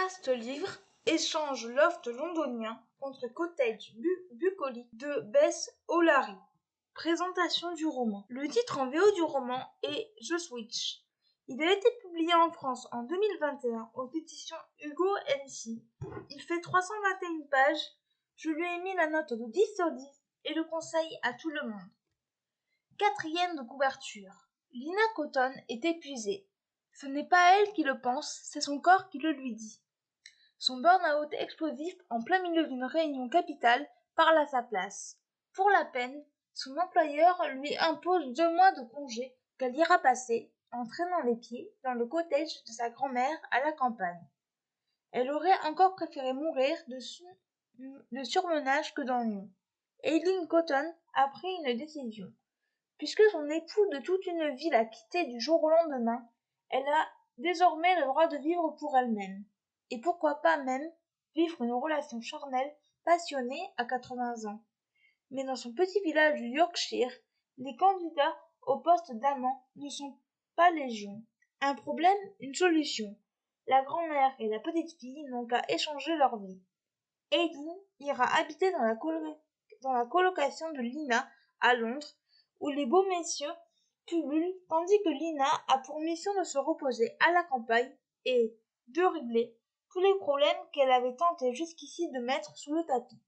Podcast livre échange loft londonien contre cottage bucolique de Bess O'Leary. Présentation du roman. Le titre en VO du roman est The Switch. Il a été publié en France en 2021 aux éditions Hugo NC. Il fait 321 pages. Je lui ai mis la note de 10 sur 10 et le conseille à tout le monde. 4e de couverture. Lina Cotton est épuisée. Ce n'est pas elle qui le pense, c'est son corps qui le lui dit. Son burn-out explosif en plein milieu d'une réunion capitale parle à sa place. Pour la peine, son employeur lui impose 2 mois de congé qu'elle ira passer en traînant les pieds dans le cottage de sa grand-mère à la campagne. Elle aurait encore préféré mourir de surmenage que d'ennui. Eileen Cotton a pris une décision. Puisque son époux de toute une vie l'a quittée du jour au lendemain, elle a désormais le droit de vivre pour elle-même. Et pourquoi pas même vivre une relation charnelle, passionnée à 80 ans. Mais dans son petit village du Yorkshire, les candidats au poste d'amant ne sont pas légion. Un problème, une solution. La grand-mère et la petite fille n'ont qu'à échanger leur vie. Aileen ira habiter dans la colocation de Lina à Londres, où les beaux messieurs pullulent, tandis que Lina a pour mission de se reposer à la campagne et de régler tous les problèmes qu'elle avait tenté jusqu'ici de mettre sous le tapis.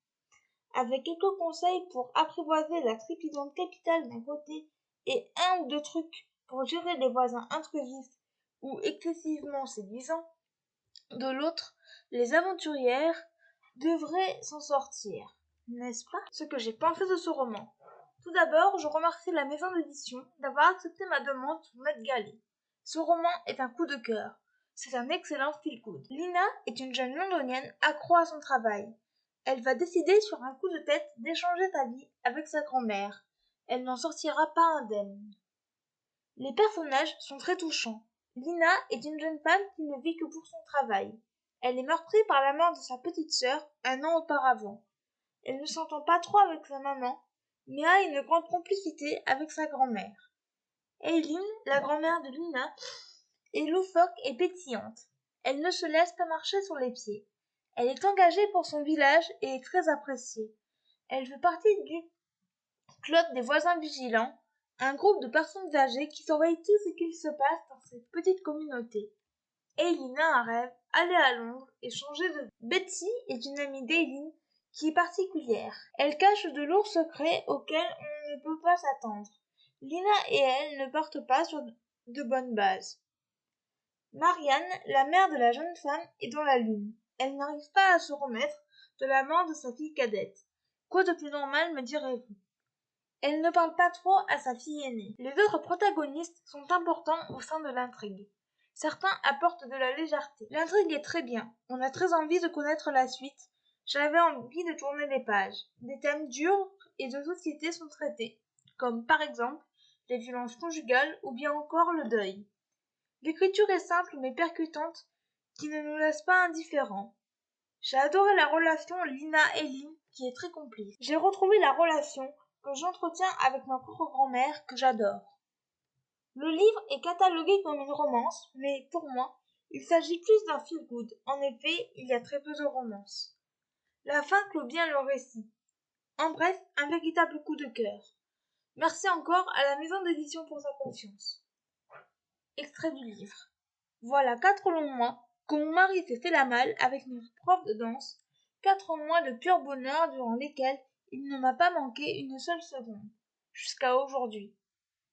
Avec quelques conseils pour apprivoiser la trépidante capitale d'un côté et 1 ou 2 trucs pour gérer les voisins intrusifs ou excessivement séduisants de l'autre, les aventurières devraient s'en sortir, n'est-ce pas? Ce que j'ai pensé de ce roman. Tout d'abord, je remercie la maison d'édition d'avoir accepté ma demande pour NetGalley. Ce roman est un coup de cœur. C'est un excellent feel-good. Lina est une jeune londonienne accro à son travail. Elle va décider sur un coup de tête d'échanger sa vie avec sa grand-mère. Elle n'en sortira pas indemne. Les personnages sont très touchants. Lina est une jeune femme qui ne vit que pour son travail. Elle est meurtrie par la mort de sa petite sœur 1 an auparavant. Elle ne s'entend pas trop avec sa maman, mais a une grande complicité avec sa grand-mère. Eileen, la grand-mère de Lina, est loufoque et pétillante. Elle ne se laisse pas marcher sur les pieds. Elle est engagée pour son village et est très appréciée. Elle fait partie du club des voisins vigilants, un groupe de personnes âgées qui surveillent tout ce qu'il se passe dans cette petite communauté. Eileen a un rêve, aller à Londres et changer de vie. Betsy est une amie d'Eileen qui est particulière. Elle cache de lourds secrets auxquels on ne peut pas s'attendre. Lina et elle ne partent pas sur de bonnes bases. Marianne, la mère de la jeune femme, est dans la lune. Elle n'arrive pas à se remettre de la mort de sa fille cadette. Quoi de plus normal, me direz-vous? Elle ne parle pas trop à sa fille aînée. Les autres protagonistes sont importants au sein de l'intrigue. Certains apportent de la légèreté. L'intrigue est très bien. On a très envie de connaître la suite. J'avais envie de tourner les pages. Des thèmes durs et de société sont traités, comme par exemple les violences conjugales ou bien encore le deuil. L'écriture est simple mais percutante, qui ne nous laisse pas indifférents. J'ai adoré la relation Lina-Eileen, qui est très complice. J'ai retrouvé la relation que j'entretiens avec ma propre grand-mère, que j'adore. Le livre est catalogué comme une romance, mais pour moi, il s'agit plus d'un feel-good. En effet, il y a très peu de romance. La fin clôt bien le récit. En bref, un véritable coup de cœur. Merci encore à la maison d'édition pour sa confiance. Extrait du livre. Voilà 4 longs mois que mon mari s'est fait la malle avec notre prof de danse, 4 mois de pur bonheur durant lesquels il ne m'a pas manqué une seule seconde, jusqu'à aujourd'hui.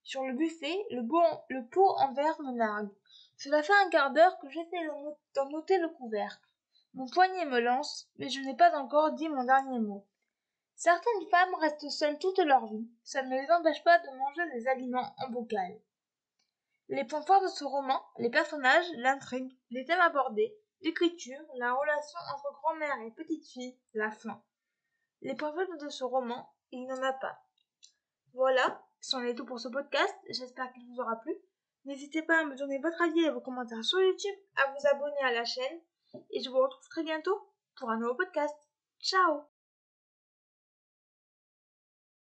Sur le buffet, le pot en verre me nargue. Cela fait un quart d'heure que j'essaie d'en noter le couvercle. Mon poignet me lance, mais je n'ai pas encore dit mon dernier mot. Certaines femmes restent seules toute leur vie, ça ne les empêche pas de manger des aliments en bocal. Les points forts de ce roman, les personnages, l'intrigue, les thèmes abordés, l'écriture, la relation entre grand-mère et petite-fille, la fin. Les points faibles de ce roman, il n'y en a pas. Voilà, c'en est tout pour ce podcast, j'espère qu'il vous aura plu. N'hésitez pas à me donner votre avis et vos commentaires sur YouTube, à vous abonner à la chaîne, et je vous retrouve très bientôt pour un nouveau podcast. Ciao!